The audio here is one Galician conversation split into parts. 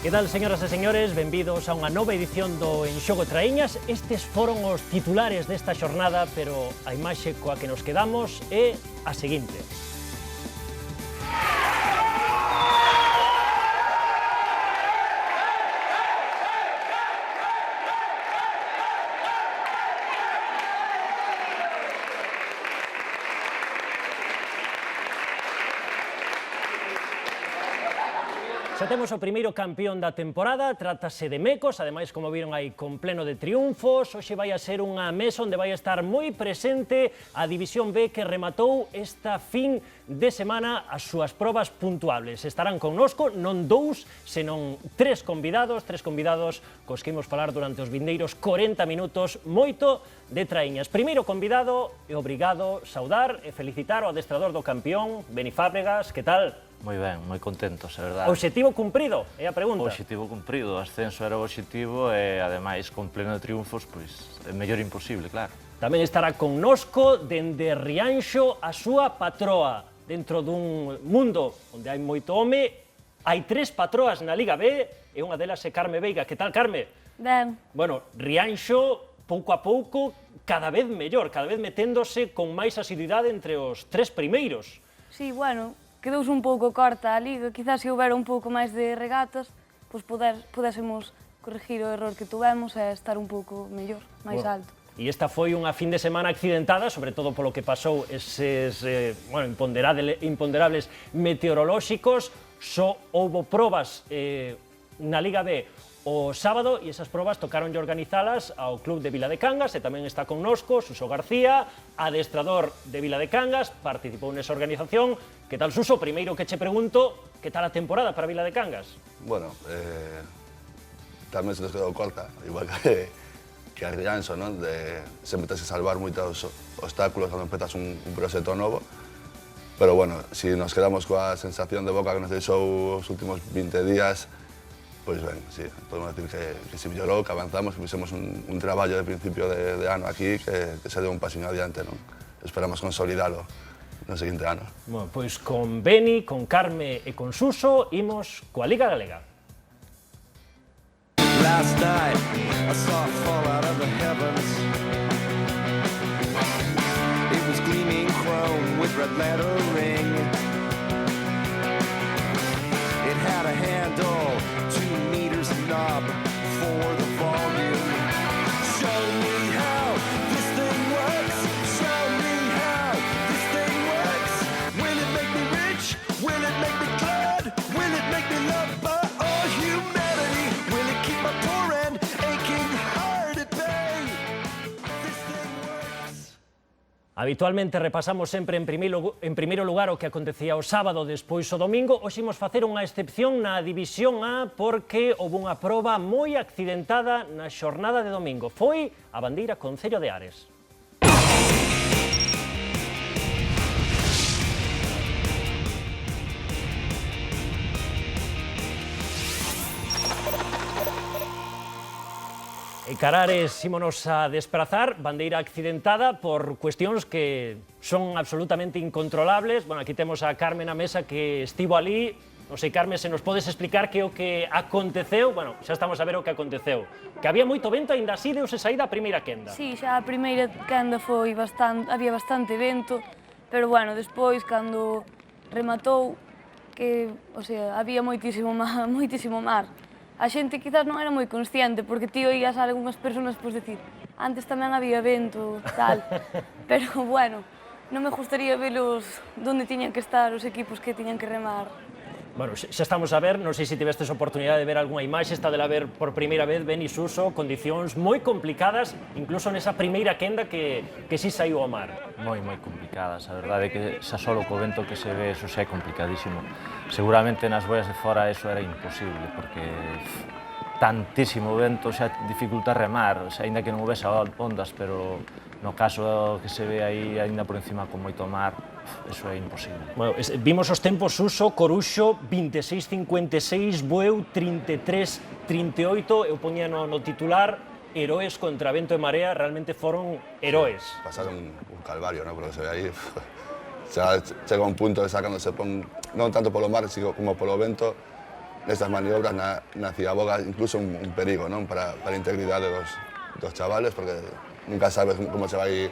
Que tal, señoras e señores? Benvidos a unha nova edición do En Xogo Traíñas. Estes foron os titulares desta xornada, pero a imaxe coa que nos quedamos é a seguinte. Xa temos o primeiro campeón da temporada, trátase de Mecos, ademais, como viron aí, con pleno de triunfos. Hoxe vai a ser unha mesa onde vai a estar moi presente a División B que rematou esta fin de semana as súas probas puntuables. Estarán connosco non dous, senón tres convidados cos que imos falar durante os vindeiros 40 minutos, moito de traíñas. Primeiro convidado, e obrigado saudar e felicitar o adestrador do campeón, Beni Fábregas, que tal? Moi ben, moi contentos, é verdade. Obxectivo cumprido, é a pregunta. Obxectivo cumprido, o ascenso era o obxectivo e, ademais, con pleno de triunfos, pois, é mellor imposible, claro. Tamén estará connosco, dende Rianxo, a súa patroa. Dentro dun mundo onde hai moito home, hai tres patroas na Liga B, e unha delas é Carme Veiga. Que tal, Carme? Ben. Bueno, Rianxo, pouco a pouco, cada vez mellor, cada vez meténdose con máis asiduidade entre os tres primeiros. Sí, bueno, quedouse un pouco corta a Liga, quizás se houbera un pouco máis de regatas, pois pudésemos corregir o error que tuvemos e estar un pouco mellor, máis alto. E esta foi unha fin de semana accidentada, sobre todo polo que pasou eses imponderables meteorolóxicos. Só houbo probas na Liga B o sábado e esas probas tocaronlle organizalas ao Club de Vila de Cangas, e tamén está connosco Suso García, adestrador de Vila de Cangas, participou nesa organización. Que tal, Suso? Primeiro que che pregunto, que tal a temporada para Vila de Cangas? Bueno, tamén se nos quedou corta, igual que a Rianxo, non? Sempre tens que salvar moitos obstáculos cando empezas un proxecto novo. Pero bueno, si nos quedamos coa sensación de boca que nos deixou os últimos 20 días, pois ben, sí, podemos decir que se mellorou, que avanzamos, que fixemos un traballo de principio de ano aquí que se deu un pasiño adiante, non? Esperamos consolidalo no seguinte ano. Bueno, pois con Beni, con Carme e con Suso, imos coa Liga Galega. Last night I saw it fall out of the heavens. It was gleaming chrome with red lettering. It had a handle, 2 meters knob for the volume. Show me how this thing works. Show me how this thing works. Will it make me rich? Will it make me glad? Will it make me love all humanity? Will it keep my poor and aching heart at bay? This thing works. Habitualmente repasamos sempre en primeiro lugar o que acontecía o sábado despois o domingo. Hoxe imos facer unha excepción na División A porque houve unha proba moi accidentada na xornada de domingo. Foi a bandeira Concello de Ares. E Carares ímonos a desprazar, bandeira accidentada por cuestións que son absolutamente incontrolables. Bueno, aquí temos a Carme na mesa que estivo ali. Non sei, Carme, se nos podes explicar que o que aconteceu. Bueno, xa estamos a ver o que aconteceu. Que había moito vento, aínda así deuse saída a primeira quenda. Sí, xa a primeira quenda había bastante vento, pero bueno, despois, cando rematou, había moitísimo mar. A xente quizás non era moi consciente, porque ti oías a algunhas persoas dicir antes tamén había vento, tal, pero bueno, non me gustaría velos onde tiñan que estar os equipos que tiñan que remar. Bueno, xa estamos a ver, non sei se tivestes oportunidade de ver algunha imaxe, está de la ver por primeira vez, Beni, Suso, condicións moi complicadas, incluso nesa primeira quenda que si saiu ao mar. Moi complicadas, a verdade é que xa solo co vento que se ve, eso xa é complicadísimo. Seguramente nas boias de fora eso era imposible, porque tantísimo vento xa dificulta remar, xa, ainda que non houvese ondas, pero no caso que se ve aí, ainda por encima con moito mar, eso é imposible. Bueno, vimos os tempos, Suso, Coruxo 26-56, Bueu 33-38, eu poñía no titular heroes contra vento e marea, realmente foron heroes. Sí, pasaron un calvario, ¿no? Porque se ve aí, xa chega un punto de cando se pon, non tanto polo mar, como polo vento, nestas maniobras na ciaboga incluso un perigo, non? Para a integridade dos chavales, porque nunca sabes como se vai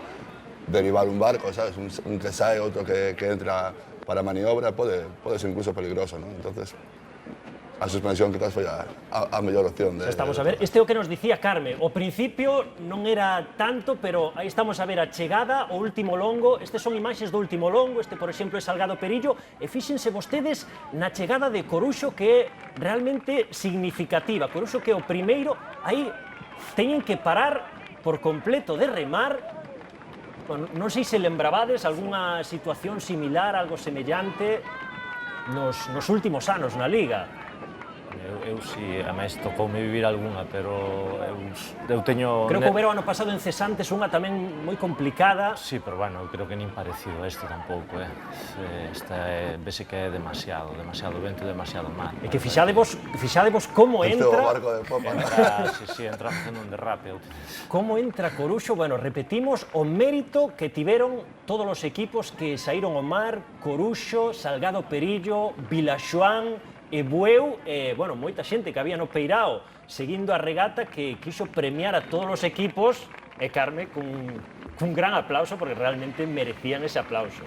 derivar un barco, sabes? Un que sae, outro que entra para a maniobra, pode ser incluso peligroso, non? Entonces, a suspensión quizás foi a mellor opción. Estamos a ver, este é o que nos dicía Carme, o principio non era tanto, pero aí estamos a ver a chegada, o último longo, estes son imaxes do último longo, este por exemplo é Salgado Perillo, e fíxense vostedes na chegada de Coruxo que é realmente significativa, Coruxo que é o primeiro, aí teñen que parar por completo de remar. Bueno, non sei se lembrabades algunha situación similar, algo semellante nos últimos anos na Liga. Eu si, ademais, tocoume vivir algunha, pero eu teño... Creo que houbera o ano pasado en Cesantes unha tamén moi complicada. Sí, pero bueno, creo que nin parecido a isto tampouco, Esta vese que é demasiado vento e demasiado mar. E que fixadevos como Este é o entra... barco de popa, non? Sí, entra facendo un derrape. Como entra Coruxo, bueno, repetimos o mérito que tiveron todos os equipos que saíron ao mar, Coruxo, Salgado Perillo, Vilaxoán e Bueu, bueno, moita xente que había no Peirao seguindo a regata que quixo premiar a todos os equipos, e Carme, cun gran aplauso, porque realmente merecían ese aplauso.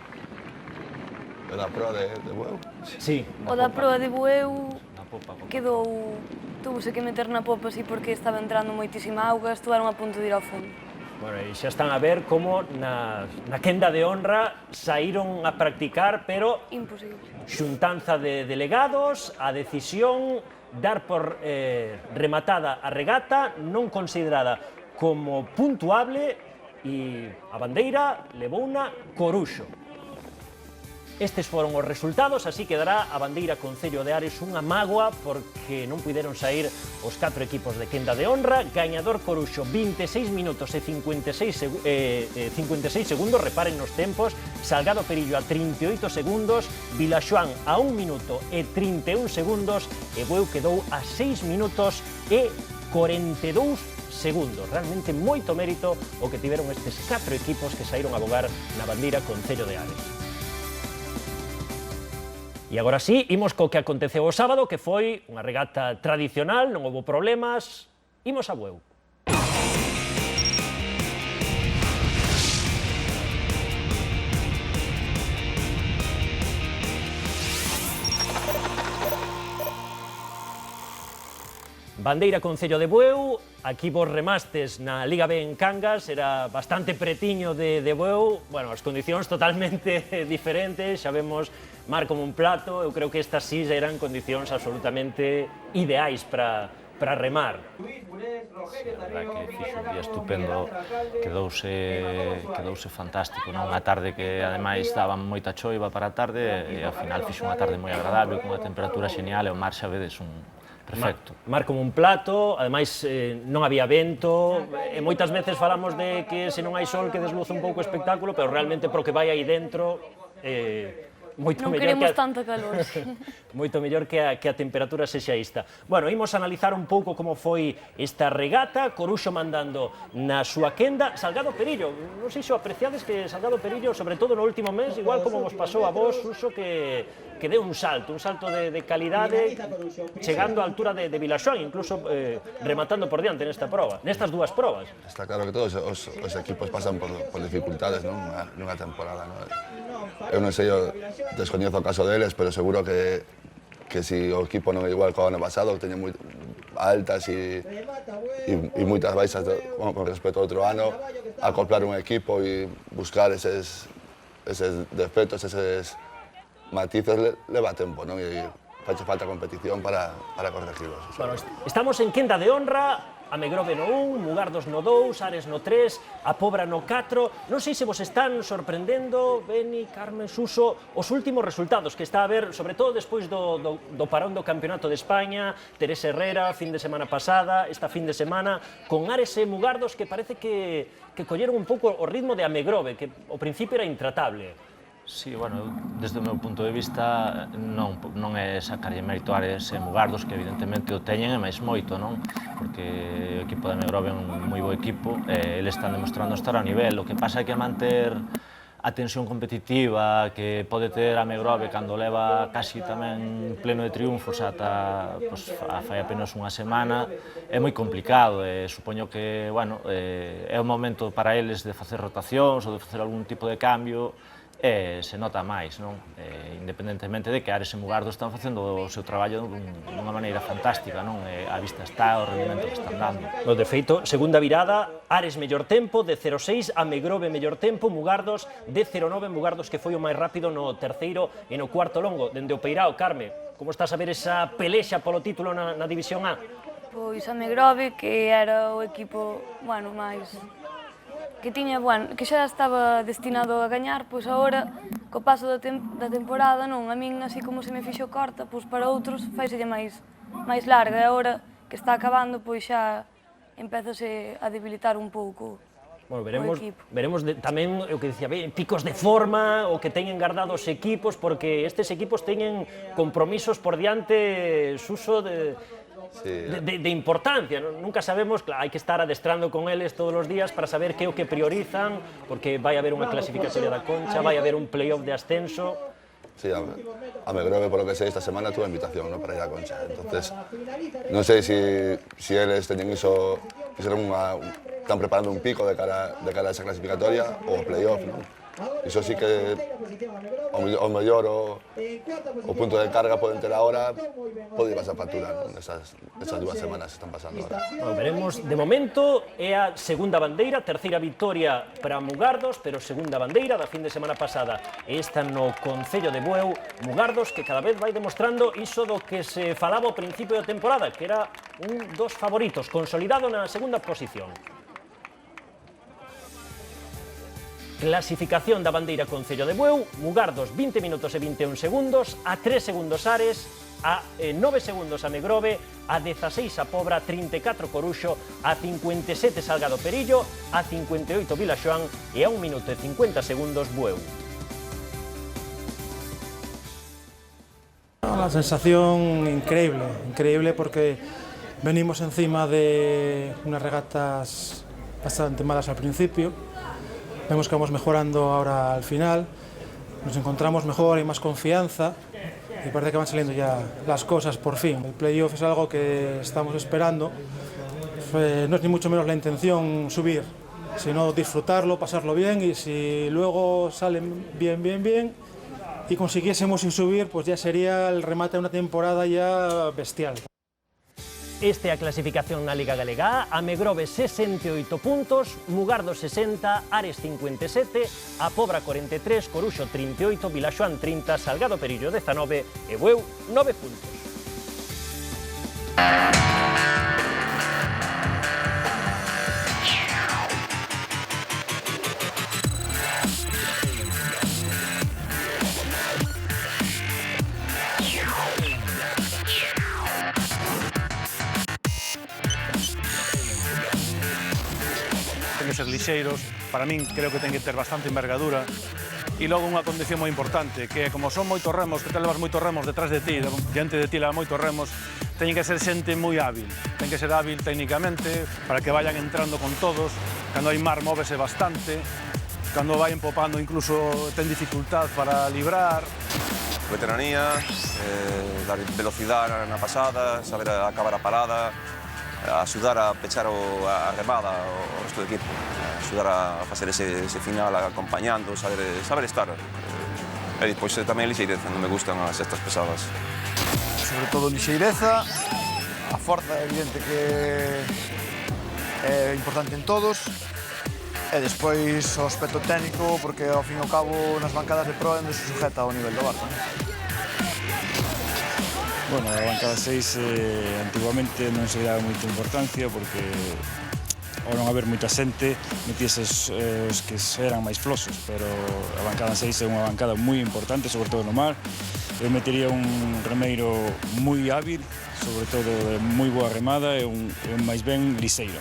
De la proa de Bueu. Sí. O da proa de Bueu Na popa. quedou... Túvose que meter na popa así porque estaba entrando moitísima auga, estuveron a punto de ir ao fondo. Bueno, e xa están a ver como na quenda de honra saíron a practicar, pero Imposible. xuntanza de delegados, a decisión dar por rematada a regata, non considerada como puntuable, e a bandeira levouna Coruxo. Estes foron os resultados, así quedará a bandeira Concello de Ares unha mágoa porque non puideron sair os 4 equipos de quenda de honra. Gañador Coruxo, 26 minutos e 56 segundos, reparen nos tempos. Salgado Perillo a 38 segundos, Vilaxoán a 1 minuto e 31 segundos e Bueu quedou a 6 minutos e 42 segundos. Realmente moito mérito o que tiveron estes 4 equipos que saíron a vogar na bandeira Concello de Ares. E agora sí, imos co que aconteceu o sábado, que foi unha regata tradicional, non houve problemas, imos a Bueu. Bandeira Concello de Bueu, aquí vos remastes na Liga B en Cangas, era bastante pretiño de Bueu, bueno, as condicións totalmente diferentes, xa vemos mar como un plato, eu creo que estas sí eran condicións absolutamente ideais para remar. A verdad que fixo un día estupendo, quedouse fantástico, non? Unha tarde que ademais daba moita choiva para a tarde e ao final fixo unha tarde moi agradable, con unha temperatura xenial e o mar xa vedes un perfecto. Mar como un plato, ademais non había vento, e moitas veces falamos de que se non hai sol que desluza un pouco o espectáculo, pero realmente pro que vai aí dentro moito Non mellor queremos tanta calor. moito mellor que a temperatura sexa esta. Bueno, imos analizar un pouco como foi esta regata, Coruxo mandando na súa quenda, Salgado Perillo, non sei se o apreciades que Salgado Perillo, sobre todo no último mes, igual como vos pasou a vos, Suso, que deu un salto de calidade, chegando á altura de Vilaxoán, incluso rematando por diante nesta proba, nestas dúas probas. Está claro que todos os equipos pasan por dificultades, non? Nunha temporada, non? Eu non sei, eu descoñezo o caso deles, pero seguro que si o equipo non é igual co ano pasado, teñen moi altas e moitas baixas con respecto ao outro ano, acoplar un equipo e buscar eses defectos, eses matices leva tempo, non? E faiche falta competición para corregirlos. Bueno, estamos en quenda de honra, a Megrove no 1, Mugardos no 2, Ares no 3, a Pobra no 4. Non sei se vos están sorprendendo, Beni, Carmen, Suso, os últimos resultados que está a ver, sobre todo despois do parón do Campeonato de España, Teresa Herrera, fin de semana pasada, esta fin de semana, con Ares e Mugardos que parece que colleron un pouco o ritmo de a Megrove, que ao principio era intratable. Sí, bueno, desde o meu punto de vista non é sacarlle mérito a Ares e Mugardos, que evidentemente o teñen e máis moito, non? Porque o equipo de Megrove é un moi bo equipo e eles están demostrando estar a nivel. O que pasa é que manter a tensión competitiva que pode ter a Megrove cando leva casi tamén pleno de triunfos ata fai apenas unha semana, é moi complicado e supoño que, bueno, é un momento para eles de facer rotacións ou de facer algún tipo de cambio e se nota máis, non? Independentemente de que Ares e Mugardos están facendo o seu traballo dunha maneira fantástica, non? A vista está, o rendimento que están dando. No, de feito, segunda virada, Ares mellor tempo, de 0,6, a Megrove mellor tempo, Mugardos de 0,9, Mugardos que foi o máis rápido no terceiro e no cuarto longo. Dende o Peirao, Carme, como estás a ver esa pelexa polo título na División A? Pois a Megrove, que era o equipo, bueno, máis que tiña, bueno, que xa estaba destinado a gañar, pois agora, co paso da temporada, non, a min, así como se me fixo corta, pois para outros faiselle máis larga, e agora que está acabando, pois xa empezase a debilitar un pouco Bueno, o equipo. veremos tamén o que dicía, picos de forma, o que teñen guardados equipos, porque estes equipos teñen compromisos por diante suso de importancia, nunca sabemos, hai que estar adestrando con eles todos os días para saber que é o que priorizan, porque vai haber unha clasificatoria da Concha, vai haber un playoff de ascenso. Sí, a Megrove, por lo que sei, esta semana tuve invitación, ¿no?, para ir a Concha. Entonces, non sei si eles teñen iso, están preparando un pico de cara a esa clasificatoria ou o playoff, ¿no? Iso sí que o mellor o punto de carga poden ter agora pode ir a factura, ¿no?, esas 2 semanas que están pasando agora. Bueno, veremos, de momento é a segunda bandeira, terceira victoria para Mugardos, pero segunda bandeira da fin de semana pasada. Esta no Concello de Bueu, Mugardos que cada vez vai demostrando iso do que se falaba ao principio da temporada, que era un dos favoritos, consolidado na segunda posición. Clasificación da bandeira Concello de Bueu, Mugardos 20 minutos e 21 segundos, a 3 segundos Ares, a 9 segundos a Megrove, a 16 a Pobra, 34 Coruxo, a 57 Salgado Perillo, a 58 Vilaxoán e a 1 minuto e 50 segundos Bueu. Una sensación increíble porque venimos encima de unas regatas bastante malas al principio. Vemos que vamos mejorando ahora al final, nos encontramos mejor y más confianza y parece que van saliendo ya las cosas por fin. El playoff es algo que estamos esperando, no es ni mucho menos la intención subir, sino disfrutarlo, pasarlo bien y si luego salen bien y consiguiésemos sin subir, pues ya sería el remate de una temporada ya bestial. Esta é a clasificación na Liga Galega A, a Megrove 68 puntos, Mugardos 60, Ares 57, a Pobra 43, Coruxo 38, Vilaxoán 30, Salgado Perillo 19 e Bueu 9 puntos. Ten que ser lixeiros, para min creo que ten que ter bastante envergadura e logo unha condición moi importante, que como son moitos remos, que te levas moitos remos detrás de ti, diante de ti leva moitos remos, teñen que ser xente moi hábil, ten que ser hábil técnicamente para que vayan entrando con todos, cando hai mar móvese bastante, cando vai empopando incluso ten dificultad para librar. Veteranía, dar velocidade na pasada, saber acabar a parada, axudar a pechar a remada o resto do equipo, axudar a facer ese final acompañando, saber estar. E depois tamén lixeireza, non me gustan as cestas pesadas. Sobre todo lixeireza, a forza é evidente que é importante en todos, e despois o aspecto técnico, porque ao fin e ao cabo nas bancadas de pro onde se sujeta ao nivel do barco. Bueno, a bancada 6 antiguamente non se daba moita importancia porque ao non haber moita xente metíeses os que eran máis flosos, pero a bancada 6 é unha bancada moi importante, sobre todo no mar. Eu metería un remeiro moi hábil, sobre todo de moi boa remada e un máis ben liseiro.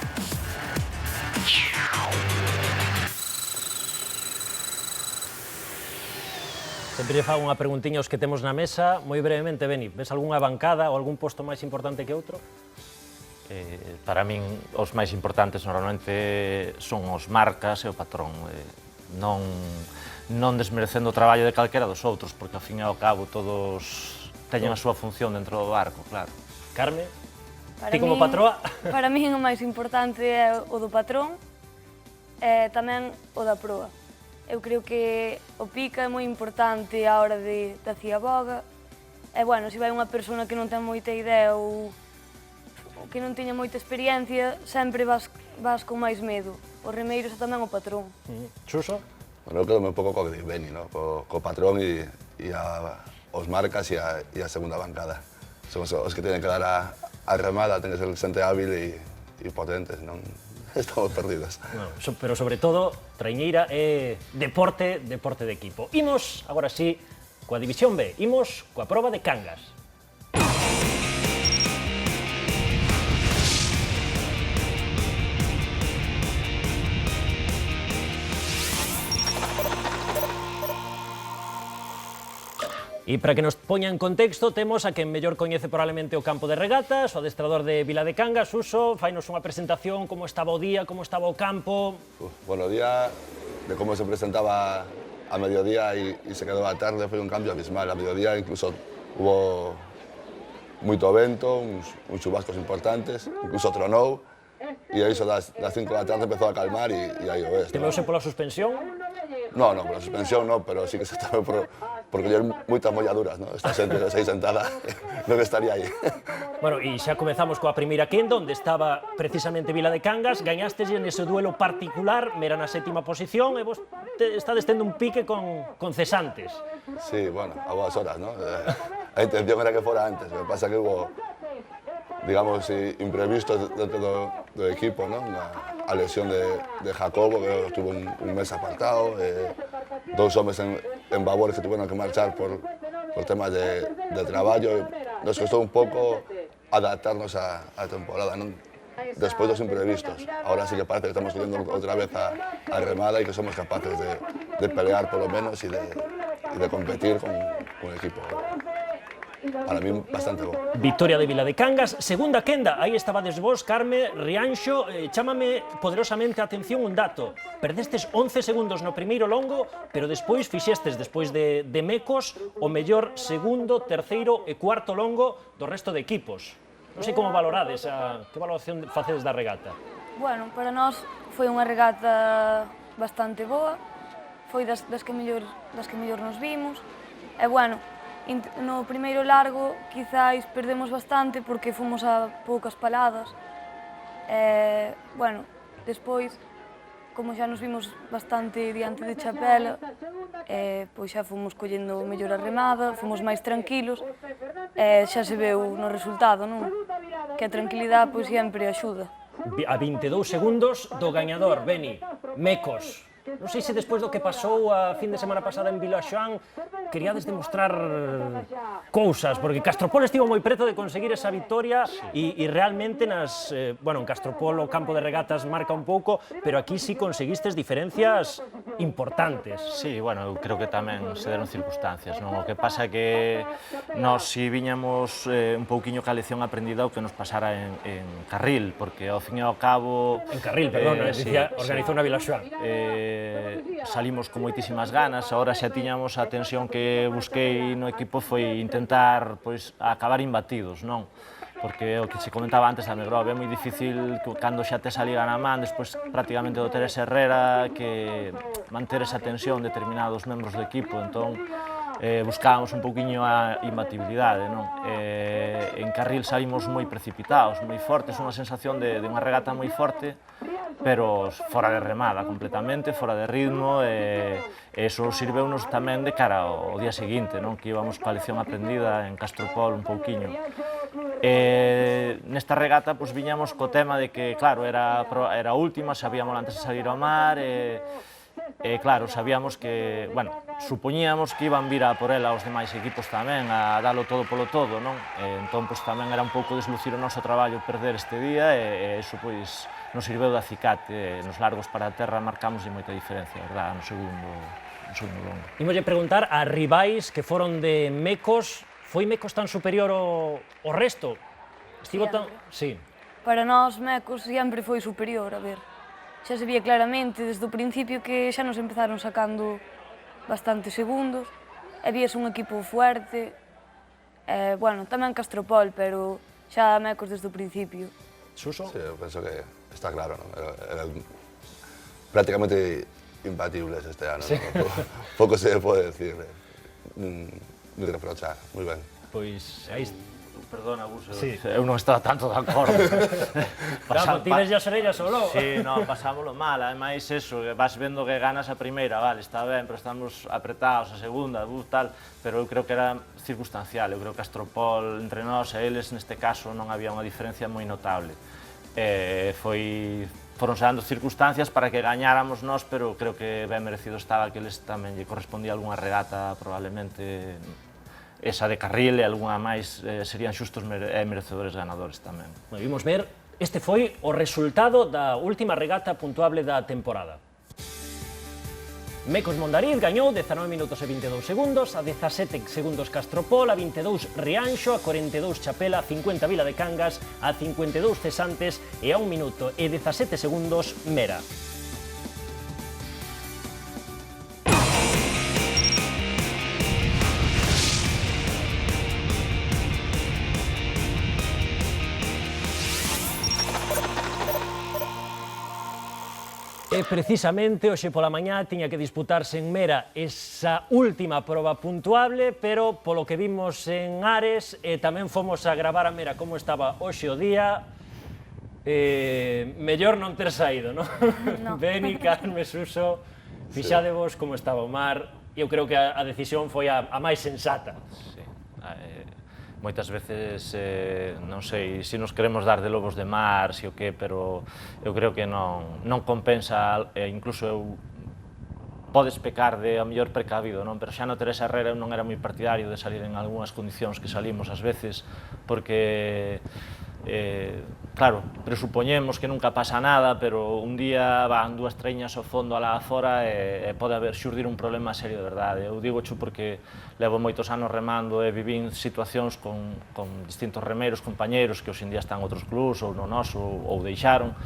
Sempre lle fago unha preguntiña aos que temos na mesa, moi brevemente, Beni, ves algunha bancada ou algún posto máis importante que outro? Para min, os máis importantes normalmente son os marcas e o patrón. Non non desmerecendo o traballo de calquera dos outros, porque ao fin e ao cabo todos teñen a súa función dentro do barco, claro. Carme, Para ti como min- patroa? Para min o máis importante é o do patrón e tamén o da proa. Eu creo que o pica é moi importante a hora de ciaboga. E, bueno, se vai unha persona que non ten moita idea ou que non teña moita experiencia, sempre vas con máis medo. Os remeiros e tamén o patrón. Chuso? Bueno, eu quedo un pouco co que di Beni, ¿no? Co patrón e os marcas e a segunda bancada. Son os que teñen que dar a remada, ten que ser xente hábil e potentes, non estamos perdidos. No, pero sobre todo, traiñeira é deporte de equipo. Imos, agora sí, coa División B. Imos coa proba de Cangas. E para que nos poña en contexto, temos a quen mellor coñece probablemente o campo de regatas, o adestrador de Vila de Cangas, Suso, fainos unha presentación, como estaba o día, como estaba o campo... Bueno, o día de como se presentaba a mediodía e se quedou a tarde foi un cambio abismal. A mediodía incluso hubo moito vento, uns chubascos importantes, incluso tronou, e a iso das 5 da tarde empezou a calmar e aí o ves. Temeuse pola suspensión? No, pola suspensión no, pero sí que se teme por coller moitas molladuras, ¿no? Esta xente aí sentada non estaría aí. Bueno, e xa comezamos coa primeira quenda, onde estaba precisamente Vila de Cangas, gañastes nese duelo particular, mera na 7ª posición, e vos estades tendo un pique con cesantes. Sí, bueno, a boas horas, ¿no? A intención era que fora antes, o que pasa que hubo, digamos, imprevistos dentro do equipo, ¿no? A lesión de Jacobo, que estuvo un mes apartado, 2 homes en Babores que tuvieron que marchar por temas de traballo. Nos costou un pouco adaptarnos á temporada, non? Despois dos imprevistos. Ahora sí que parece que estamos cogiendo outra vez a remada e que somos capaces de pelear polo menos e de competir con el equipo. Para mí, bastante bo. Victoria de Vila de Cangas, segunda quenda, aí estabades vos, Carme, Rianxo, chámame poderosamente a atención un dato. Perdestes 11 segundos no primeiro longo, pero despois fixestes, despois de Mecos, o mellor segundo, terceiro e cuarto longo do resto de equipos. Non sei como valorades, que valoración facedes da regata? Bueno, para nós foi unha regata bastante boa, foi das que mellor nos vimos, e, bueno, no primeiro largo quizáis perdemos bastante porque fomos a poucas paladas. Bueno, despois, como xa nos vimos bastante diante de Chapela, pois xa fomos collendo mellor a remada, fomos máis tranquilos, e xa se veu no resultado, non? Que a tranquilidade pois sempre axuda. A 22 segundos do gañador, Beni, Mecos. Non sei se despois do que pasou a fin de semana pasada en Vilaxoán queríades demostrar cousas, porque Castropol estivo moi preto de conseguir esa victoria e realmente bueno, en Castropol o campo de regatas marca un pouco, pero aquí sí conseguistes diferencias importantes. Sí, bueno, eu creo que tamén se deron circunstancias, non? O que pasa é que nós si viñamos un pouquiño ca lección aprendida o que nos pasara en Carril, porque ao fin e ao cabo... En Carril, perdón, organizou na Vilaxoán. Salimos con moitísimas ganas, agora xa tiñamos a tensión que busquei no equipo foi intentar pois acabar imbatidos, non? Porque o que se comentaba antes da Negrove é moi difícil cando xa tes a liga na man, despois prácticamente do Teres Herrera, que manter esa tensión determinados membros do equipo, entón buscábamos un pouquiño a imbatibilidade, non? En Carril saímos moi precipitados, moi fortes, unha sensación de unha regata moi forte, pero fora de remada completamente, fora de ritmo, e eso sirveunos tamén de cara ao día seguinte, non? Que íbamos coa lección aprendida en Castropol un pouquiño. Nesta regata pois viñamos co tema de que, claro, era a última, sabíamos antes de salir ao mar, claro, sabíamos que, bueno, supoñíamos que iban vir a por ela os demais equipos tamén, a dalo todo polo todo, non? Entón, pois tamén era un pouco deslucir o noso traballo perder este día, e iso, pois, nos sirveu de acicate. Nos largos para a terra marcamos moita diferencia, verdad, no segundo longo. Imoslle preguntar a rivais que foron de Mecos, foi Mecos tan superior ao resto? Estivo tan... Sí. Para nós, Mecos sempre foi superior, a ver. Xa se vía claramente desde o principio que xa nos empezaron sacando bastantes segundos, e víase un equipo fuerte, bueno, tamén Castropol, pero xa Mecos desde o principio. Suso? Sí, eu penso que está claro, ¿no? Eran prácticamente imbatibles este ano, Sí. ¿no? Pouco se pode decir, ni reprochar, moi ben. Pois aí está. Perdona, Gus, Sí. eu non estaba tanto de acordo. Claro, tives as orellas ao lobo. Sí, non, pasámoslo mal, ademais eso, vas vendo que ganas a primeira, vale, está ben, pero estamos apretados a segunda, tal, pero eu creo que era circunstancial, eu creo que Castropol entre nós e eles neste caso non había unha diferencia moi notable. Foron xerando circunstancias para que gañáramos nós, pero creo que ben merecido estaba que eles tamén lle correspondía algunha regata probablemente esa de carril e algunha máis serían xustos e merecedores ganadores tamén. Vimos ver, este foi o resultado da última regata puntuable da temporada. Mecos Mondariz gañou 19 minutos e 22 segundos, a 17 segundos Castropol, a 22 Rianxo, a 42 Chapela, a 50 Vila de Cangas, a 52 Cesantes e a 1 minuto e 17 segundos Mera. E precisamente hoxe pola mañá tiña que disputarse en Mera esa última proba puntuable, pero polo que vimos en Ares e tamén fomos a gravar a Mera como estaba hoxe o día, mellor non ter saído, non? No. Beni, Carme, Suso, fixadevos como estaba o mar, e eu creo que a decisión foi a máis sensata. Sí. Moitas veces, non sei, se nos queremos dar de lobos de mar, si o que, pero eu creo que non compensa, incluso eu podes pecar de a mellor precavido, non? Pero xa no Teresa Herrera eu non era moi partidario de salir en algunhas condicións que salimos ás veces, porque claro, presupoñemos que nunca pasa nada, pero un día van dúas treñas ao fondo alá fora e pode haber xurdir un problema serio de verdade. Eu digo xo porque levo moitos anos remando e vivín situacións con distintos remeros, compañeros que hoxe en día están outros clubs ou no noso ou deixaron,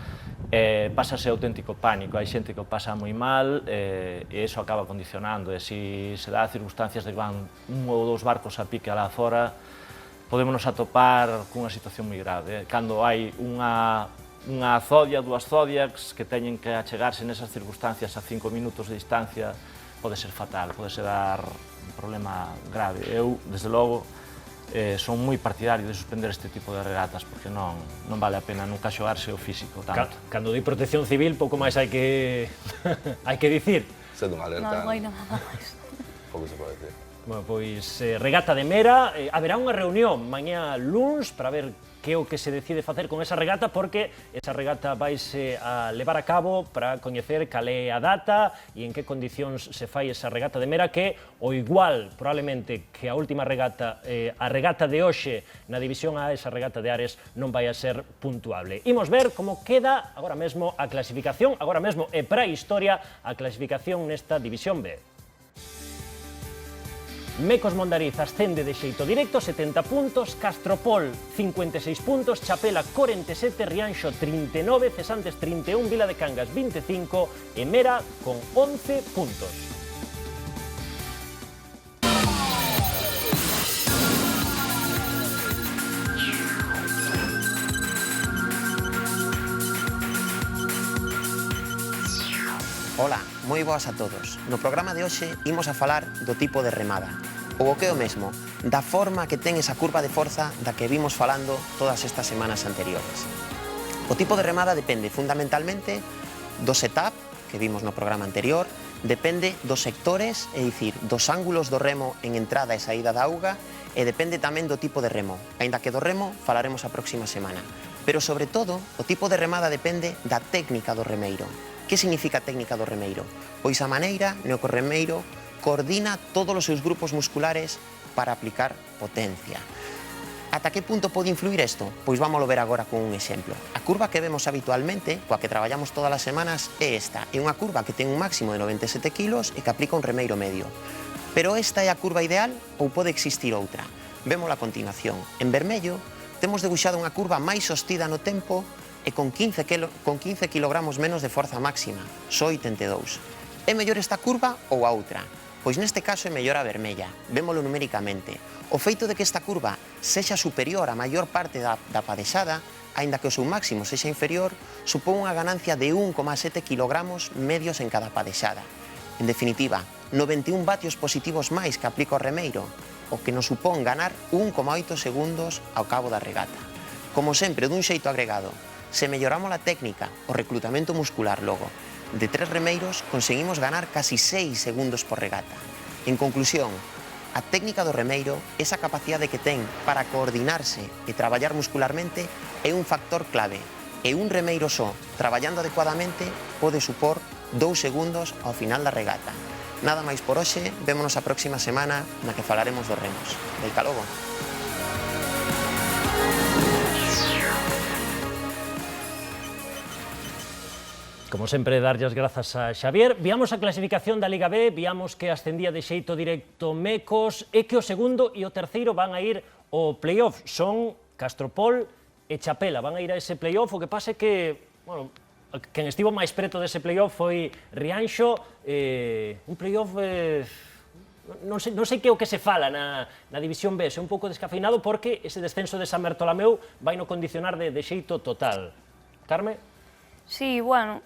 pásase auténtico pánico, hai xente que o pasa moi mal e iso acaba condicionando, e se dá circunstancias de que van un ou dous barcos a pique alá fora, podémonos atopar cunha situación moi grave. Cando hai unha zodia, dúas zodiacs que teñen que achegarse nesas circunstancias a 5 minutos de distancia, pode ser fatal, pode ser dar un problema grave. Eu, desde logo, son moi partidario de suspender este tipo de regatas porque non vale a pena nunca xogarse o físico tanto. Cando di protección civil, pouco máis hai que hai que dicir. Sendo unha alerta, Non hai nada máis. pouco se pode decir. Bueno, pois, regata de Mera, haberá unha reunión mañá luns para ver que é o que se decide facer con esa regata, porque esa regata vaise a levar a cabo para coñecer cal é a data e en que condicións se fai esa regata de Mera, que o igual, probablemente, que a última regata, a regata de hoxe na división A, esa regata de Ares, non vai a ser puntuable. Imos ver como queda agora mesmo a clasificación, agora mesmo e para a historia, a clasificación nesta división B. Mecos Mondariz ascende de xeito directo, 70 puntos, Castropol 56 puntos, Chapela 47, Rianxo 39, Cesantes 31, Vila de Cangas 25 e Mera con 11 puntos. Ola, moi boas a todos. No programa de hoxe imos a falar do tipo de remada, ou o que é o mesmo, da forma que ten esa curva de forza da que vimos falando todas estas semanas anteriores. O tipo de remada depende fundamentalmente do setup que vimos no programa anterior, depende dos sectores, é dicir, dos ángulos do remo en entrada e saída da auga, e depende tamén do tipo de remo, aínda que do remo falaremos a próxima semana. Pero, sobre todo, o tipo de remada depende da técnica do remeiro. Que significa a técnica do remeiro? Pois a maneira no que o remeiro coordina todos os seus grupos musculares para aplicar potencia. Ata que punto pode influir isto? Pois vámoslo ver agora con un exemplo. A curva que vemos habitualmente, coa que traballamos todas as semanas, é esta. É unha curva que ten un máximo de 97 kg e que aplica un remeiro medio. Pero esta é a curva ideal ou pode existir outra? Vémola a continuación. En vermello, temos debuxado unha curva máis sostida no tempo e con 15 kg menos de forza máxima, só 82. É mellor esta curva ou a outra? Pois neste caso é mellor a vermella, vémolo numericamente. O feito de que esta curva sexa superior á maior parte da padexada, aínda que o seu máximo sexa inferior, supón unha ganancia de 1,7 kg medios en cada padexada. En definitiva, 91 vatios positivos máis que aplica o remeiro, o que nos supón ganar 1,8 segundos ao cabo da regata. Como sempre, dun xeito agregado, se melloramos a técnica, o reclutamento muscular logo, de 3 remeiros conseguimos ganar casi 6 segundos por regata. En conclusión, a técnica do remeiro, esa capacidade que ten para coordinarse e traballar muscularmente, é un factor clave. E un remeiro só, traballando adecuadamente, pode supor 2 segundos ao final da regata. Nada máis por hoxe, vémonos a próxima semana na que falaremos dos remos. Deica logo. Como sempre, darlle as grazas a Xavier. Viamos a clasificación da Liga B, viamos que ascendía de xeito directo Mecos e que o segundo e o terceiro van a ir ao playoff. Son Castropol e Chapela, van a ir a ese playoff. O que pasa é que, bueno, quen estivo máis preto dese playoff foi Rianxo. Un playoff, non sei que é o que se fala na División B, é un pouco descafeinado porque ese descenso de San Bertolameu vai no condicionar de xeito total. Carme? Sí, bueno,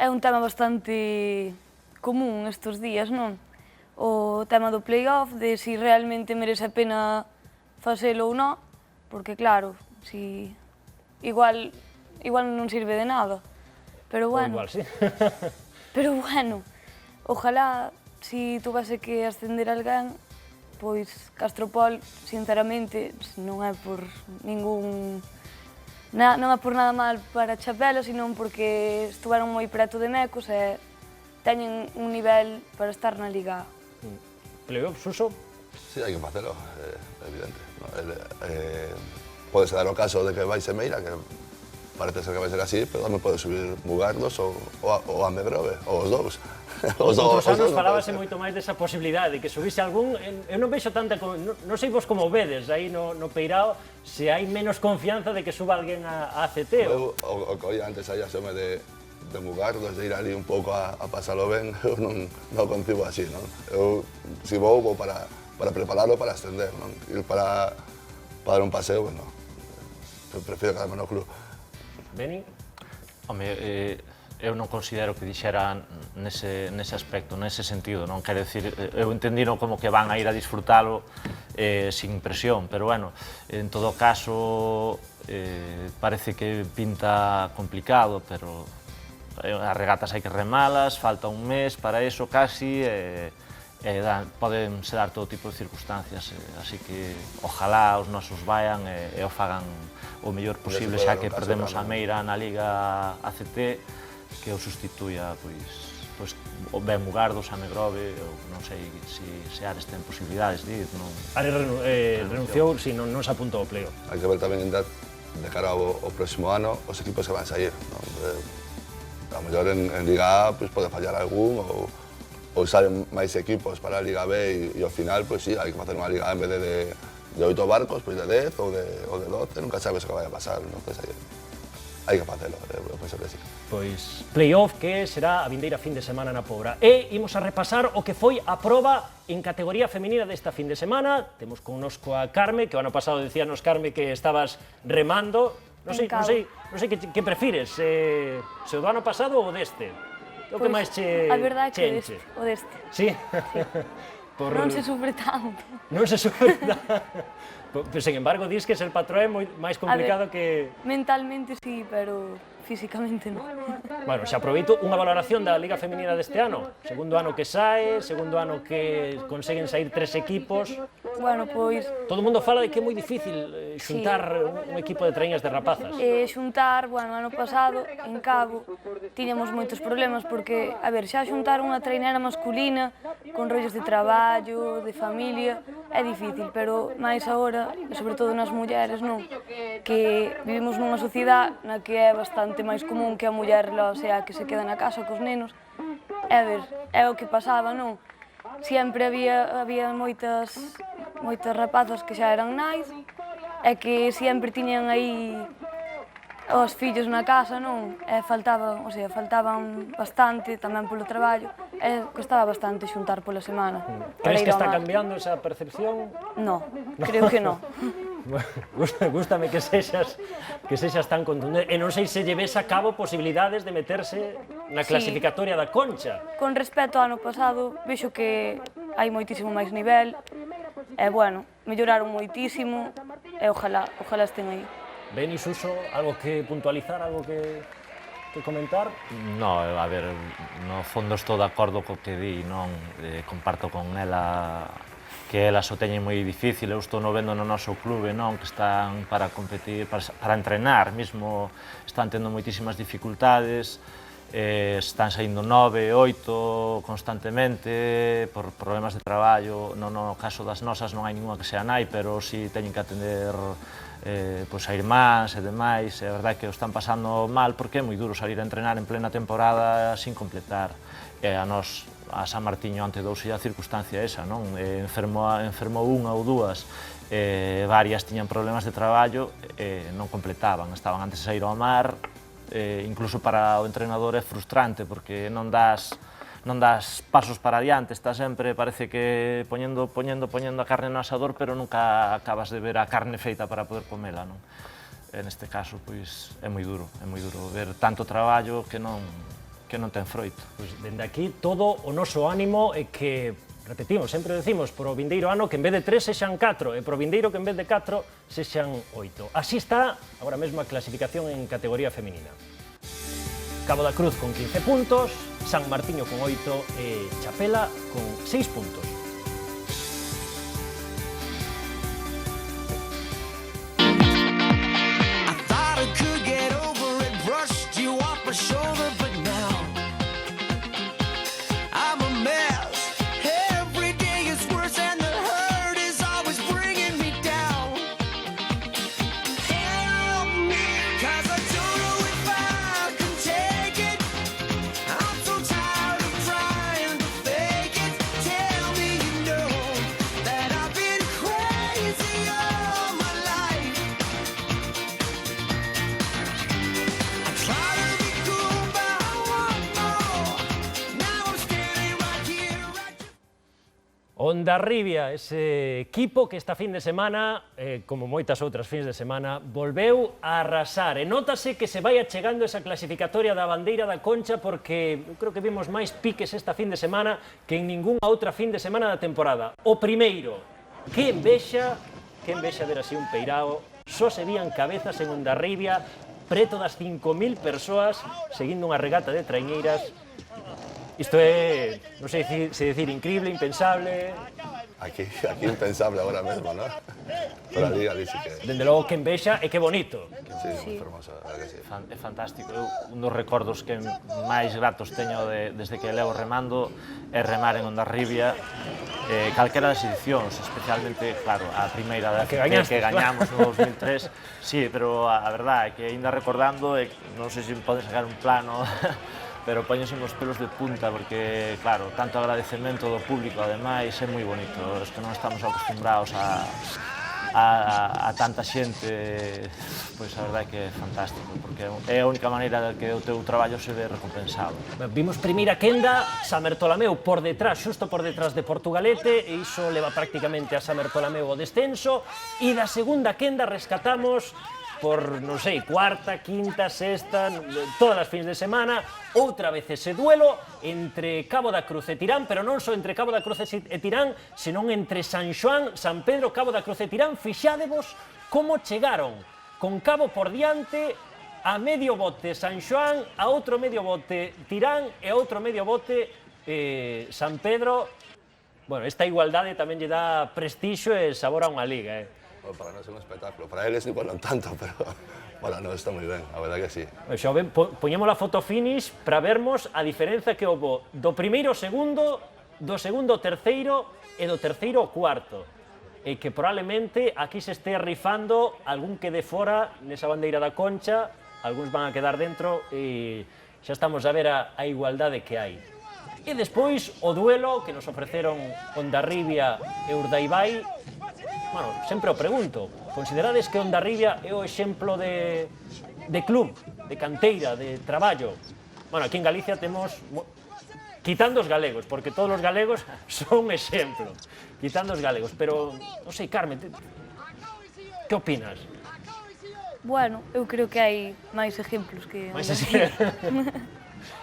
é un tema bastante común estes días, non? O tema do playoff, de si realmente merece a pena facelo ou non, porque claro, si igual non sirve de nada. Pero bueno, igual, sí. Pero bueno, ojalá si tuvese que ascender alguén, pois Castropol, sinceramente, non é por ningún... Non é por nada mal para Chapela, senón porque estuveron moi preto de Mecos e teñen un nivel para estar na Liga A. Playoff, Suso? Sí, hai que facelo, evidente. Pode dar o caso de que vai Semeira, que parece ser que vai ser así, pero tamén pode subir Mugardos ou a Megrove, ou os dous. Os outros anos falábase moito máis desa posibilidade, que subise algún, eu non vexo tanta, non sei vos como vedes, aí no Peirao, se hai menos confianza de que suba alguén a ACT. O que oía antes aí asome de Mugardos, de ir ali un pouco a pasalo ben, eu non concibo así, non? Eu, se vou para prepararlo para ascender, non? Ir para dar un paseo, bueno, eu prefiro quedarme no club. Beni? Home, eu non considero que dixera nese aspecto, nese sentido, non quero dicir, eu entendino como que van a ir a disfrutalo sin presión, pero bueno, en todo caso parece que pinta complicado, pero as regatas hai que remalas, falta un mes para eso casi, podense dar todo tipo de circunstancias, así que ojalá os nosos vayan e o fagan o mellor posible, xa que perdemos a Meira na Liga ACT, que o sustituya, pois ben Mugardos, a Megrove, ou non sei se Ares ten posibilidades de ir, non... Ares renunciou, si non se apuntou ao pleo. Hai que ver tamén de cara ao próximo ano os equipos que van sair, non? A mellor en Liga A pode fallar algún, ou salen máis equipos para a Liga B e ao final, pois sí, hai que facer unha Liga A en vez de 8 barcos, pois de 10 ou de 12, nunca sabes o que vai a pasar, non? Hai que facelo, eu penso que sí. Pois playoff que será a vindeira fin de semana na Pobra. E imos a repasar o que foi a proba en categoría feminina desta fin de semana. Temos connosco a Carme, que o ano pasado dicíanos, Carme, que estabas remando. Non sei que prefires, se o do ano pasado ou o deste? O que máis che enche? A verdade é que o deste. Sí? Non se sufre tanto. Non se sufre tanto. Pero, sen embargo, dis que ser patrón é máis complicado que... Mentalmente sí, pero físicamente non. Bueno, xa aproveito unha valoración da Liga Feminina deste ano. Segundo ano que sae, segundo ano que conseguen sair 3 equipos. Bueno, pois... Todo o mundo fala de que é moi difícil xuntar un equipo de traiñas de rapazas. Xuntar, bueno, ano pasado, en Cabo, tiñamos moitos problemas porque, a ver, xa xuntar unha trainera masculina con rollos de traballo, de familia, é difícil, pero máis agora, e sobre todo nas mulleres, non? Que vivimos nunha sociedade na que é bastante máis común que a muller sea que se queda na casa cos nenos. E a ver, é o que pasaba, non? Sempre había moitas rapazas que xa eran nais e que sempre tiñan aí os fillos na casa, non? E faltaban bastante tamén polo traballo. costaba bastante xuntar pola semana. Crees que está cambiando esa percepción? No, creo que no. Gústame que sexas tan contundente. E non sei se lle ves a cabo posibilidades de meterse na clasificatoria da Concha. Con respecto ao ano pasado, vexo que hai moitísimo máis nivel, e, bueno, melloraron moitísimo, e ojalá estén aí. Ben, Isuso, algo que puntualizar, algo que comentar? No, a ver, no fondo estou de acordo co que di, non? Comparto con ela que elas o teñen moi difícil, eu estou no vendo no noso clube, non? Que están para competir, para entrenar mesmo, están tendo moitísimas dificultades, están saindo 9, 8 constantemente por problemas de traballo. No caso das nosas non hai ninguna que sea nai, pero si teñen que atender a irmáns e demais. É verdade que o están pasando mal porque é moi duro salir a entrenar en plena temporada sin completar. A nos, a San Martiño ante douse a circunstancia esa, non? Enfermou unha ou dúas, varias tiñan problemas de traballo e non completaban, estaban antes de sair ao mar. Incluso para o entrenador é frustrante porque non das pasos para adiante, está sempre, parece que poñendo a carne no asador, pero nunca acabas de ver a carne feita para poder comela, non? Neste caso, pois, é moi duro ver tanto traballo que non ten froito. Pois, dende aquí, todo o noso ánimo é que, repetimos, sempre decimos, pro vindeiro ano que en vez de 3 sexan 4, e pro vindeiro que en vez de 4 sexan 8. Así está agora mesmo a clasificación en categoría feminina. Cabo da Cruz con 15 puntos, San Martiño con 8 e Chapela con 6 puntos. I thought I could get over it, brushed you off my shoulder, but now I'm a mess. Every day is worse and the hurt is always bringing me down. Help me, 'cause I don't know if I can take it. I'm so tired of trying to fake it. Tell me you know that I've been crazy all my life. I try to be cool, but I want more. Now I'm standing right here, Hondarribia, ese equipo que esta fin de semana, como moitas outras fins de semana, volveu a arrasar. E nótase que se vai achegando esa clasificatoria da bandeira da Concha porque eu creo que vimos máis piques esta fin de semana que en ningunha outra fin de semana da temporada. O primeiro, que envexa ver así un peirao, só se vían cabezas en Hondarribia, preto das 5.000 persoas seguindo unha regata de traiñeiras. Isto é, non sei se decir, increíble, impensable. Aquí impensable ahora mesmo, ¿no? Pero ali sí que... Dende logo que envexa e que bonito. Sí, moi fermoso, a verdade que sí. É fantástico. Un dos recordos que máis gratos teño desde que levo remando é remar en Hondarribia calquera das edicións, especialmente, claro, a primeira da que gañamos no 2003. Sí, pero a verdade é que ainda recordando, non sei se pode sacar un plano, pero poñense os pelos de punta porque, claro, tanto agradecemento do público, ademais, é moi bonito. Os que non estamos acostumbrados a tanta xente, pois a verdade é que é fantástico, porque é a única maneira de que o teu traballo se ve recompensado. Vimos primeira quenda, San Bertolameu por detrás, xusto por detrás de Portugalete, e iso leva prácticamente a San Bertolameu ao descenso, e da segunda quenda rescatamos por, non sei, cuarta, quinta, sexta, todas as fins de semana, outra vez ese duelo entre Cabo da Cruz e Tirán, pero non só entre Cabo da Cruz e Tirán, senón entre San Xoán, San Pedro, Cabo da Cruz e Tirán. Fixádevos como chegaron, con Cabo por diante, a medio bote San Xoán, a outro medio bote Tirán e a outro medio bote San Pedro. Bueno, esta igualdade tamén lle dá prestixio e sabor a unha liga, Bueno, para nós é un espectáculo, para eles igual non tanto, pero bueno, non está moi ben, a verdade que sí. Xa ben, poñemos a foto finish para vermos a diferenza que houve do primeiro ao segundo, do segundo ao terceiro e do terceiro ao cuarto. E que probablemente aquí se este rifando algún que de fora nesa bandeira da Concha, algúns van a quedar dentro e xa estamos a ver a igualdade que hai. E despois o duelo que nos ofreceron Hondarribia e Urdaibai. Bueno, sempre o pregunto, considerades que Hondarribia é o exemplo de club, de canteira, de traballo? Bueno, aquí en Galicia temos quitando os galegos, porque todos os galegos son un exemplo, quitando os galegos, pero, non sei, Carmen, que opinas? Bueno, eu creo que hai máis exemplos que... Mais así,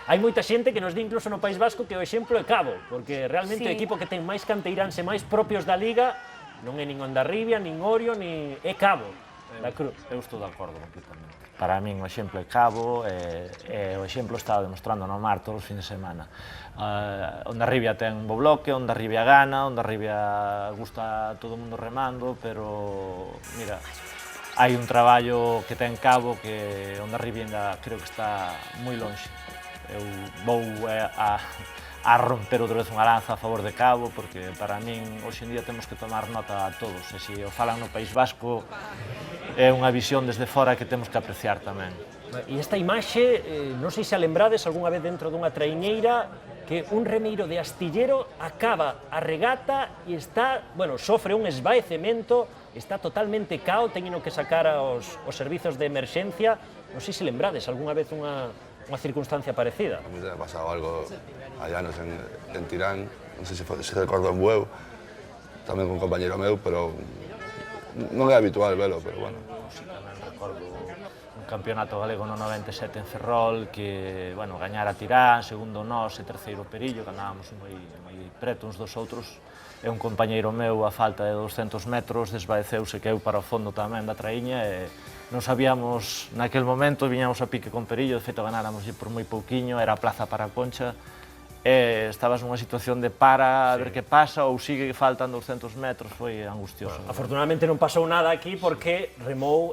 hai moita xente que nos di incluso no País Vasco que o exemplo é Cabo, porque realmente o Sí. equipo que ten máis canteiráns e máis propios da Liga non é nin Hondarribia, nin Orio, ni é Cabo, da Cruz. Eu estou de acordo completamente. Para min o exemplo é Cabo e o exemplo está demostrando no mar todos os fins de semana. Hondarribia ten un bo bloque, Hondarribia gana, Hondarribia gusta a todo o mundo remando, pero mira, hai un traballo que ten Cabo que Hondarribia ainda creo que está moi lonxe. Eu vou a romper outra vez unha lanza a favor de Cabo, porque para min hoxe en día temos que tomar nota a todos, e se o falan no País Vasco é unha visión desde fora que temos que apreciar tamén. E esta imaxe, non sei se a lembrades algunha vez dentro dunha traiñeira, que un remeiro de astillero acaba a regata e está, bueno, sofre un esvaecemento, está totalmente cao, teñeno que sacar aos servizos de emerxencia. Non sei se lembrades algunha vez unha circunstancia parecida. A mí me ha pasado algo allá en Tirán, non sei se recordo en Bueu, tamén con un compañero meu, pero non é habitual velo, pero bueno. Recordo un campeonato galego no 97 en Ferrol que, bueno, gañara Tirán, segundo nós e terceiro Perillo, que andábamos moi preto uns dos outros, e un compañeiro meu a falta de 200 metros desvaeceuse que eu para o fondo tamén da traíña e non sabíamos naquel momento, viñamos a pique con Perillo, de feito ganáramos por moi pouquiño, era a plaza para a Concha, e estabas nunha situación de para a ver que pasa ou sigue faltan 200 metros, foi angustioso. Afortunadamente non pasou nada aquí porque remou,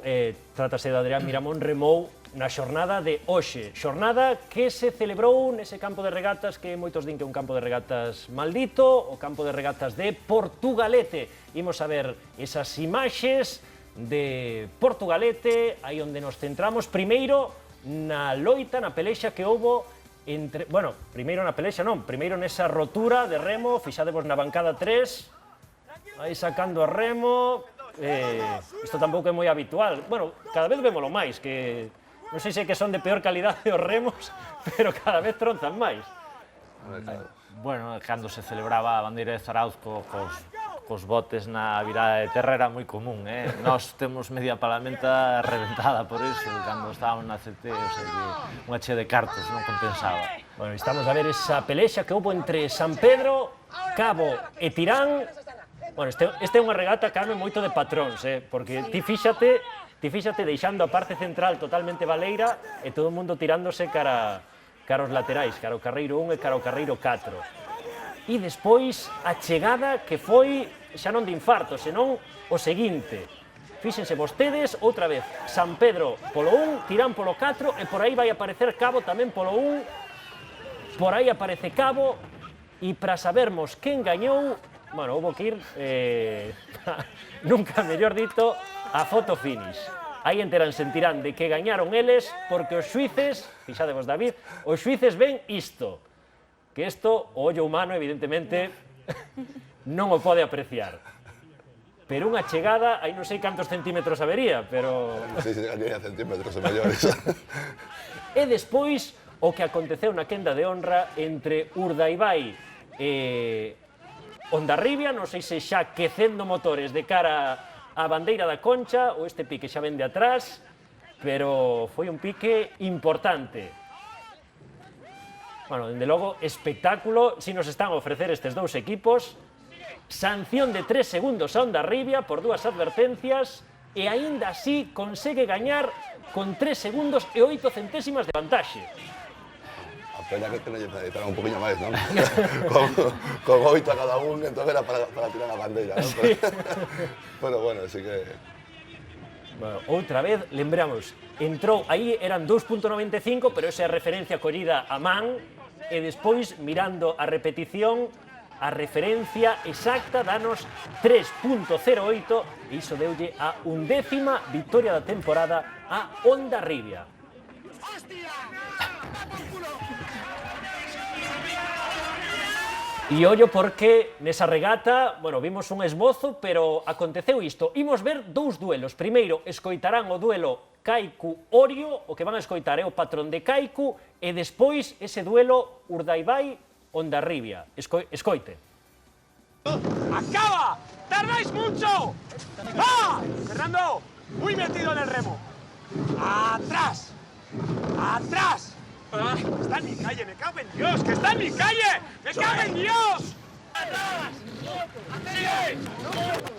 trátase de Adrián Miramón, remou na xornada de hoxe. Xornada que se celebrou nese campo de regatas que moitos din que é un campo de regatas maldito, o campo de regatas de Portugalete. Imos a ver esas imaxes de Portugalete, aí onde nos centramos, primeiro na loita, na pelexa que houbo entre, bueno, primeiro na pelexa non, primeiro nesa rotura de remo, fixadevos na bancada 3, aí sacando a remo, isto tampouco é moi habitual, bueno, cada vez vémolo máis, que non sei se que son de peor calidade os remos, pero cada vez tronzan máis. Bueno, cando se celebraba a bandeira de Zarauz cos botes na virada de terra era moi común, Nós temos media palamenta reventada por iso, cando estábamos na CT, o sea que unha chea de cartos non compensaba. Bueno, estamos a ver esa pelexa que houve entre San Pedro, Cabo e Tirán. Bueno, este é unha regata, Carmen, moito de patróns, porque ti fíxate deixando a parte central totalmente baleira e todo o mundo tirándose cara aos laterais, cara ao carreiro 1 e cara ao carreiro 4. E despois a chegada que foi xa non de infarto, senón o seguinte. Fíxense vostedes, outra vez, San Pedro polo 1, Tirán polo 4 e por aí vai aparecer Cabo tamén polo 1, por aí aparece Cabo e para sabermos quen gañou, bueno, houve que ir, nunca mellor dito, a foto finish. Aí enteranse en Tirán de que gañaron eles porque os xuíces, fixadevos David, os xuíces ven isto. Que isto, o ollo humano, evidentemente, non o pode apreciar. Pero unha chegada, aí non sei cantos centímetros habería, pero... Non sei se gañaría centímetros ou mellores. E despois, o que aconteceu na quenda de honra entre Urdaibai e Hondarribia, non sei se xa quecendo motores de cara á bandeira da Concha, ou este pique xa ven de atrás, pero foi un pique importante. Bueno, dende logo, espectáculo, si nos están a ofrecer estes dous equipos. Sanción de 3 segundos a Hondarribia por 2 advertencias e aínda así consegue gañar con 3 segundos e 8 centésimas de vantaxe. A pena que non lle necesitaran un poquinho máis, non? con 8 a cada un, entón era para tirar a bandeira, non? Sí. Pero bueno, así que... Bueno, outra vez, lembramos, entrou, aí eran 2.95, pero esa é a referencia collida a man, e despois, mirando a repetición, a referencia exacta danos 3.08, e iso deulle a 11ª victoria da temporada a Hondarribia. E ollo porque nesa regata, bueno, vimos un esbozo, pero aconteceu isto. Imos ver dous duelos. Primeiro, escoitarán o duelo Kaiku-Orio, o que van a escoitar é o patrón de Kaiku, e despois ese duelo Urdaibai Hondarribia. Escoite. ¡Acaba! ¡Tardáis mucho! ¡Va! Fernando, muy metido en el remo. ¡Atrás! ¡Atrás! Ah, ¡está en mi calle! ¡Me cago en Dios! ¡Que está en mi calle! ¡Me cago en Dios! ¡Atrás! ¡Sigue!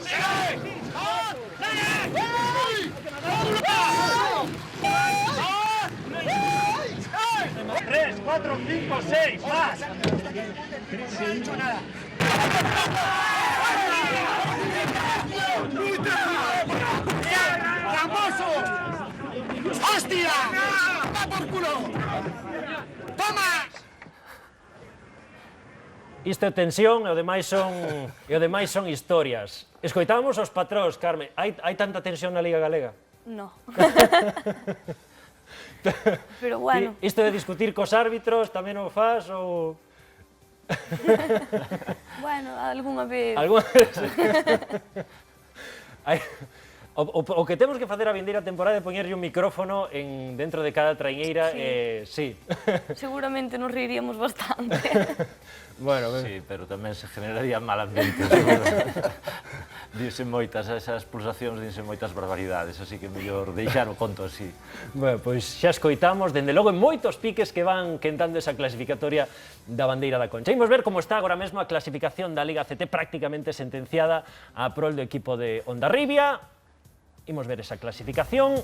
¡Sigue! ¡3, 4, 5, 6! ¡Más! No he dicho nada. ¡Tramposo! ¡Hostia! ¡Va por culo! ¡Toma! Isto é tensión e o demais son historias. Escoitábamos os patróns, Carme. Hai tanta tensión na Liga Galega? No. Pero bueno. Isto de discutir cos árbitros tamén o faz ou... Bueno, algunha vez. Algunha vez. O que temos que facer a vindeira temporada é poñerlle un micrófono dentro de cada traiñeira, sí. Seguramente nos reiríamos bastante. Bueno, sí, pero tamén se generaría mal ambiente, seguro. Dinse moitas, esas pulsacións dinse moitas barbaridades, así que mellor deixar o conto así. Bueno, pois xa escoitamos, dende logo en moitos piques que van quentando esa clasificatoria da bandeira da Concha. Imos ver como está agora mesmo a clasificación da Liga ACT prácticamente sentenciada a prol do equipo de Hondarribia. Imos ver esa clasificación.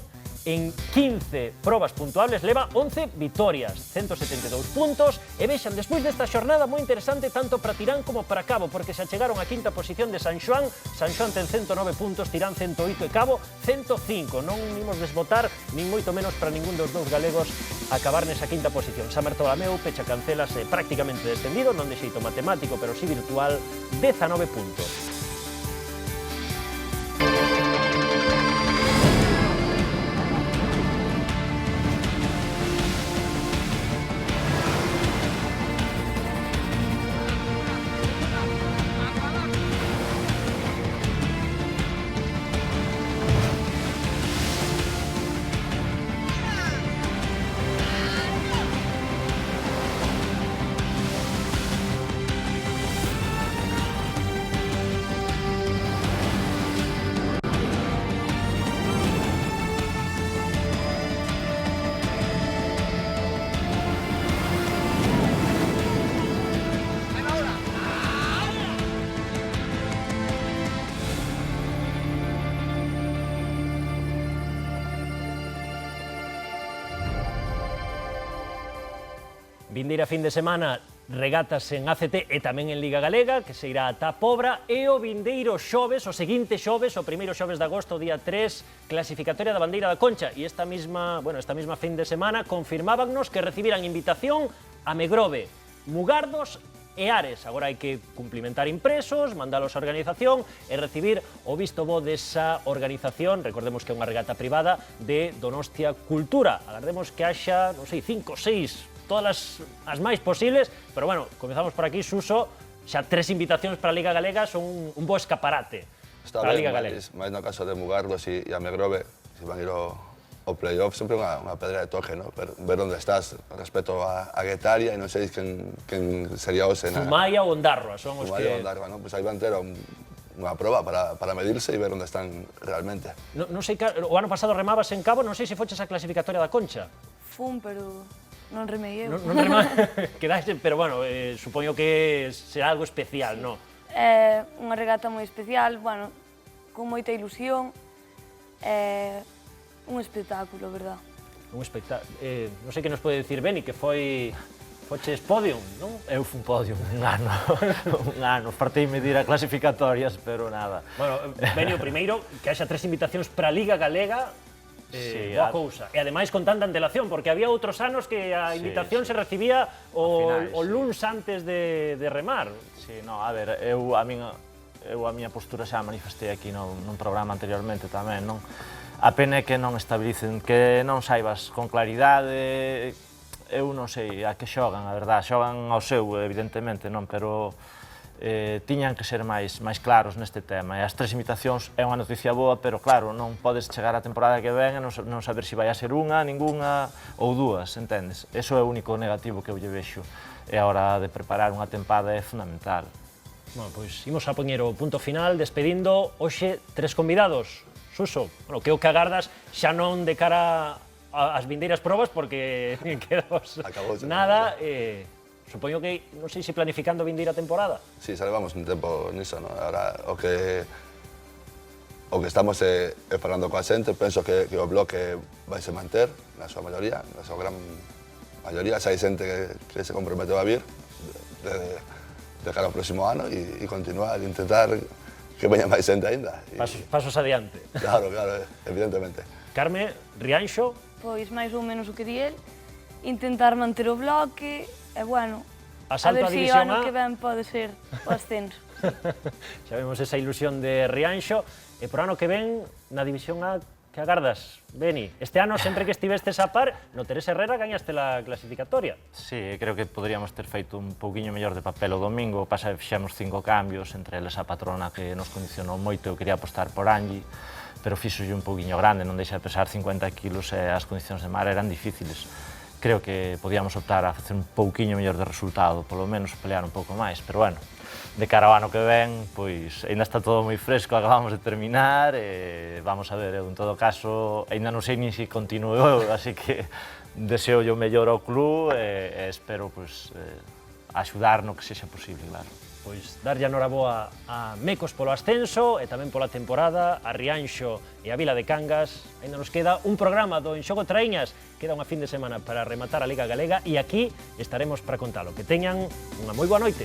En 15 probas puntuables leva 11 vitorias, 172 puntos. E vexan, despois desta xornada moi interesante tanto para Tirán como para Cabo, porque se achegaron á quinta posición de San Xoán. San Xoán ten 109 puntos, Tirán 108 e Cabo 105. Non imos desbotar, nin moito menos para ningún dos dous galegos acabar nesa quinta posición. San Bartolomeu pecha Cancelas prácticamente descendido, non de xeito matemático, pero sí virtual, 19 puntos. Vindeira fin de semana, regatas en ACT e tamén en Liga Galega, que se irá ata Pobra, e o vindeiro xoves, o seguinte xoves, o primeiro xoves de agosto, día 3, clasificatoria da bandeira da Concha, e esta mesma fin de semana confirmábanos que recibiran invitación a Megrove, Mugardos e Ares. Agora hai que cumplimentar impresos, mandalos á organización e recibir o visto bo desa organización. Recordemos que é unha regata privada de Donostia Cultura. Agardemos que haxa, non sei, 5 ou 6, todas as máis posibles, pero bueno, comezamos por aquí, Suso, xa 3 invitacións para a Liga Galega son un bo escaparate para a Liga Galega. Mais no caso de Mugardos e a Megrove, se van ir ao playoff, sempre unha pedra de toque, ¿no? Ver onde estás respecto a Guetaria e non sei quen sería ose na... Zumaia ou Ondarroa son os que... Zumaia ou Ondarroa, ¿no? Pues aí van ter unha proba para medirse e ver onde están realmente. Non sei, o ano pasado remabas en Cabo, non sei se foches a clasificatoria da Concha. Fun, pero non remei eu. Non quedaste, pero bueno, supoño que será algo especial, non? É unha regata moi especial, bueno, con moita ilusión, un espectáculo, verdad? Un espectáculo. Non sei que nos pode dicir Beni, que foches podium, non? Eu fun podium un ano, parteime de ir a clasificatorias, pero nada. Bueno, Beni, o primeiro, que haxa 3 invitacións para a Liga Galega, boa cousa. E ademais con tanta antelación, porque había outros anos que a invitación se recibía o luns antes de remar. Sí, no, a ver, eu a miña postura xa manifestei aquí nun programa anteriormente tamén, non? A pena é que non estabilicen, que non saibas con claridade, eu non sei a que xogan, a verdad, xogan ao seu, evidentemente, non, pero tiñan que ser máis claros neste tema. E as 3 invitacións é unha noticia boa, pero claro, non podes chegar á temporada que ven e non saber se vai a ser unha, ninguna ou 2, entendes? Eso é o único negativo que eu lle vexo. E a hora de preparar unha tempada é fundamental. Bueno, pois imos a poñer o punto final despedindo hoxe 3 convidados. Suso, bueno, que o que agardas xa non de cara ás vindeiras probas porque quedaos nada. Supoño que, non sei se planificando vindeira temporada. Sí, xa levamos un tempo niso, non? Ahora, o que estamos é falando coa xente, penso que o bloque vai se manter, na súa maioría, na súa gran maioría, xa hai xente que se comprometeu a vir de cara ao próximo ano e continuar, intentar que veña máis xente aínda. Pasos adiante. Claro, evidentemente. Carme, Rianxo? Pois máis ou menos o que di el, intentar manter o bloque, e bueno, a ver se o ano que ven pode ser o ascenso. Xa vemos esa ilusión de Rianxo. E por ano que ven, na División A, que agardas, Beni? Este ano, sempre que estivestes a par, no Teresa Herrera gañaste a clasificatoria. Sí, creo que poderíamos ter feito un pouquiño mellor de papel o domingo. Pasa que fixemos 5 cambios, entre eles a patrona que nos condicionou moito. Eu quería apostar por Angie, pero fixolle un pouquiño grande, non deixa de pesar 50 kilos e as condicións de mar eran difíciles. Creo que podíamos optar a facer un pouquiño mellor de resultado, polo menos pelear un pouco máis, pero bueno, de cara ao ano que ven, pois ainda está todo moi fresco, acabamos de terminar, e vamos a ver, eu en todo caso, ainda non sei nin se continuo eu, así que deseo o mellor ao club e espero pois, axudar no que sexa posible, claro. Pois darlle a noraboa a Mecos polo ascenso e tamén pola temporada, a Rianxo e a Vila de Cangas. Ainda nos queda un programa do En Xogo Traíñas, queda unha fin de semana para rematar a Liga Galega e aquí estaremos para contalo. Que teñan unha moi boa noite.